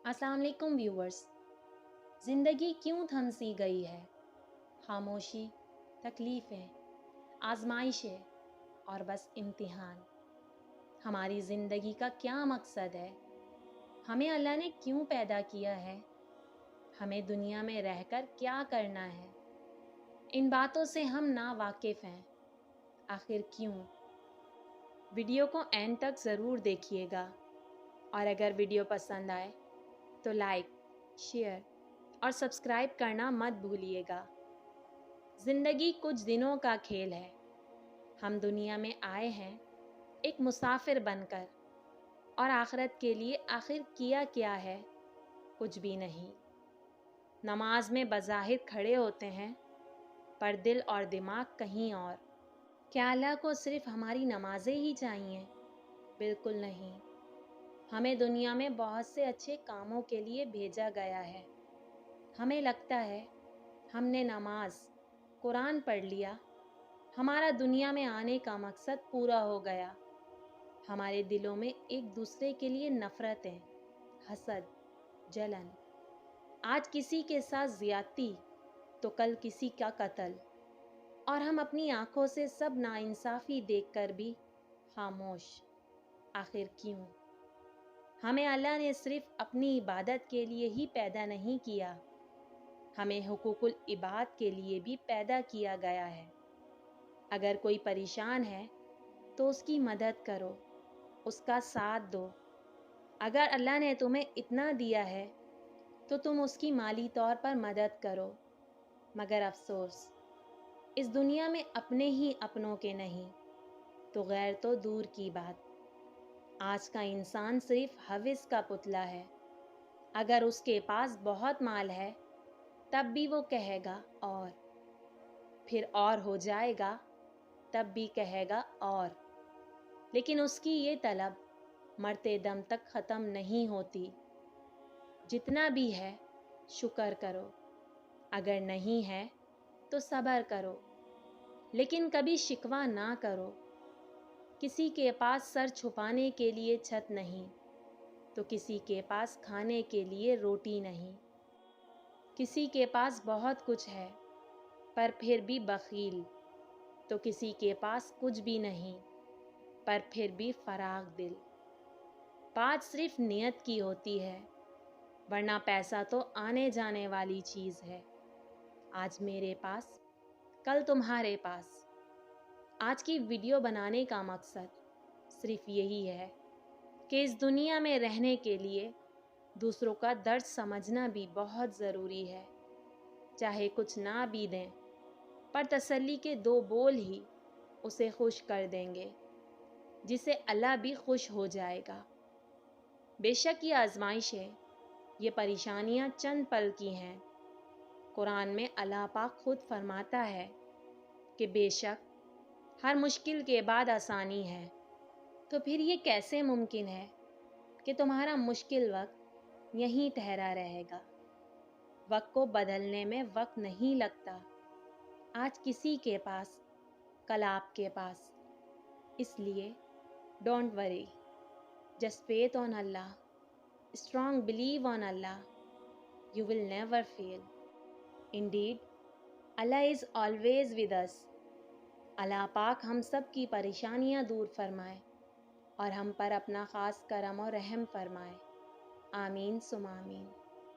अस्सलाम वालेकुम व्यूवर्स। ज़िंदगी क्यों थम सी गई है? खामोशी, तकलीफ़ें, आजमाइशें और बस इम्तिहान। हमारी ज़िंदगी का क्या मकसद है? हमें अल्लाह ने क्यों पैदा किया है? हमें दुनिया में रहकर क्या करना है? इन बातों से हम ना वाकिफ़ हैं। आखिर क्यों? वीडियो को एंड तक ज़रूर देखिएगा और अगर वीडियो पसंद आए तो लाइक, शेयर और सब्सक्राइब करना मत भूलिएगा। ज़िंदगी कुछ दिनों का खेल है। हम दुनिया में आए हैं एक मुसाफिर बनकर और आखिरत के लिए आखिर किया क्या है? कुछ भी नहीं। नमाज में बज़ाहिर खड़े होते हैं पर दिल और दिमाग कहीं और। क्या अल्लाह को सिर्फ हमारी नमाजें ही चाहिए? बिल्कुल नहीं। हमें दुनिया में बहुत से अच्छे कामों के लिए भेजा गया है। हमें लगता है हमने नमाज, कुरान पढ़ लिया, हमारा दुनिया में आने का मकसद पूरा हो गया। हमारे दिलों में एक दूसरे के लिए नफ़रतें, हसद, जलन, आज किसी के साथ ज़्यादती तो कल किसी का कत्ल, और हम अपनी आंखों से सब नाइंसाफ़ी देखकर भी खामोश। आखिर क्यों? हमें अल्लाह ने सिर्फ अपनी इबादत के लिए ही पैदा नहीं किया, हमें हुकूकुल इबाद के लिए भी पैदा किया गया है। अगर कोई परेशान है तो उसकी मदद करो, उसका साथ दो। अगर अल्लाह ने तुम्हें इतना दिया है तो तुम उसकी माली तौर पर मदद करो। मगर अफसोस, इस दुनिया में अपने ही अपनों के नहीं तो गैर तो दूर की बात। आज का इंसान सिर्फ हविस का पुतला है। अगर उसके पास बहुत माल है तब भी वो कहेगा और, फिर और हो जाएगा तब भी कहेगा और। लेकिन उसकी ये तलब मरते दम तक ख़त्म नहीं होती। जितना भी है शुक्र करो, अगर नहीं है तो सब्र करो, लेकिन कभी शिकवा ना करो। किसी के पास सर छुपाने के लिए छत नहीं तो किसी के पास खाने के लिए रोटी नहीं। किसी के पास बहुत कुछ है पर फिर भी बखील, तो किसी के पास कुछ भी नहीं पर फिर भी फराग दिल। बात सिर्फ नियत की होती है, वरना पैसा तो आने जाने वाली चीज़ है। आज मेरे पास, कल तुम्हारे पास। आज की वीडियो बनाने का मकसद सिर्फ यही है कि इस दुनिया में रहने के लिए दूसरों का दर्द समझना भी बहुत ज़रूरी है। चाहे कुछ ना भी दें पर तसल्ली के दो बोल ही उसे खुश कर देंगे, जिसे अल्लाह भी खुश हो जाएगा। बेशक ये आजमाइशें, ये परेशानियाँ चंद पल की हैं। कुरान में अल्लाह पाक खुद फरमाता है कि बेशक हर मुश्किल के बाद आसानी है। तो फिर ये कैसे मुमकिन है कि तुम्हारा मुश्किल वक्त यहीं ठहरा रहेगा? वक्त को बदलने में वक्त नहीं लगता। आज किसी के पास, कल आपके पास। इसलिए don't worry, just faith on Allah, strong believe on Allah, you will never fail. Indeed Allah is always with us. Allah पाक हम सब की परेशानियाँ दूर फरमाए और हम पर अपना ख़ास करम और रहम फरमाए। आमीन सुम आमीन।